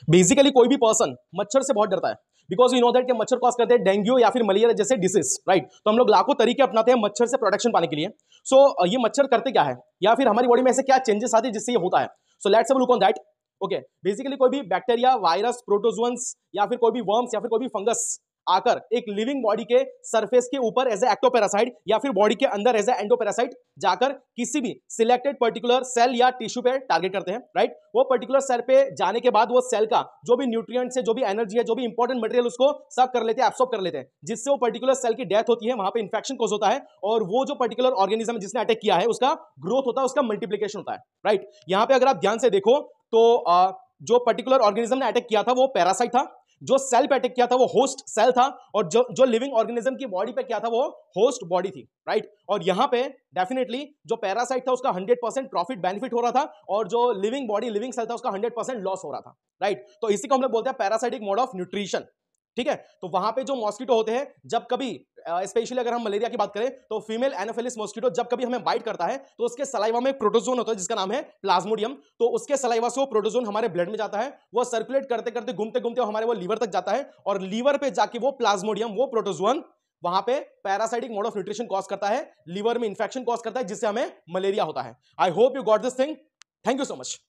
Basically कोई भी person मच्छर से बहुत डरता है, बिकॉज यू नो दैट कि मच्छर कॉज करते हैं डेंगू या फिर मलेरिया जैसे डिसीज, राइट। तो हम लोग लाखों तरीके अपनाते हैं मच्छर से प्रोटेक्शन पाने के लिए। सो ये मच्छर करते क्या है, या फिर हमारी बॉडी में ऐसे क्या चेंजेस आते हैं जिससे ये होता है। So let's have a look on that. Okay, basically कोई भी बैक्टीरिया, वायरस, प्रोटोजुअन्स या फिर कोई भी वर्म्स या फिर कोई भी फंगस आकर एक लिविंग बॉडी के सरफेस के ऊपर एज ए एक्टोपैरासाइट या फिर बॉडी के अंदर एज ए एंडोपैरासाइट जाकर किसी भी सिलेक्टेड पर्टिकुलर सेल या टिश्यू पे टारगेट करते हैं, राइट। वो पर्टिकुलर सेल पे जाने के बाद वो सेल का जो भी न्यूट्रिएंट्स है, जो भी एनर्जी है, जो भी इंपॉर्टेंट मटेरियल उसको सक कर लेते हैं, एब्सॉर्ब कर लेते हैं, जिससे वो पर्टिकुलर सेल की डेथ होती है, वहां पे इंफेक्शन कॉज होता है और वो जो पर्टिकुलर ऑर्गेनिज्म जिसने अटैक किया है उसका ग्रोथ होता है, उसका मल्टीप्लिकेशन होता है, राइट। यहां पे अगर आप ध्यान से देखो तो जो पर्टिकुलर ऑर्गेनिज्म ने अटैक किया था वो पैरासाइट था, जो सेल पे अटैक किया था वो होस्ट सेल था, और जो लिविंग ऑर्गेनिज्म की बॉडी पे क्या था वो होस्ट बॉडी थी, राइट। और यहां पे डेफिनेटली जो पैरासाइट था उसका 100% प्रॉफिट बेनिफिट हो रहा था, और जो लिविंग बॉडी, लिविंग सेल था उसका 100% लॉस हो रहा था, राइट। तो इसी को हम लोग बोलते हैं पैरासाइटिक मोड ऑफ न्यूट्रिशन, ठीक है। तो वहां पे जो मॉस्किटो होते हैं, जब कभी स्पेशली अगर हम मलेरिया की बात करें तो फीमेल एनोफिलिस मॉस्किटो जब कभी हमें बाइट करता है तो उसके सलाइवा में एक प्रोटोजोन होता है जिसका नाम है प्लाज्मोडियम। तो उसके सलाइवा से वो प्रोटोजोन हमारे ब्लड में जाता है, वो सर्कुलेट करते करते घूमते घूमते हमारे वो लीवर तक जाता है, और लीवर पे जाके वो प्लाज्मोडियम, वो प्रोटोजोन वहां पे parasitic mode of nutrition cause करता है, लीवर में इंफेक्शन कॉज करता है, जिससे हमें मलेरिया होता है। I hope you got this thing. Thank you so much.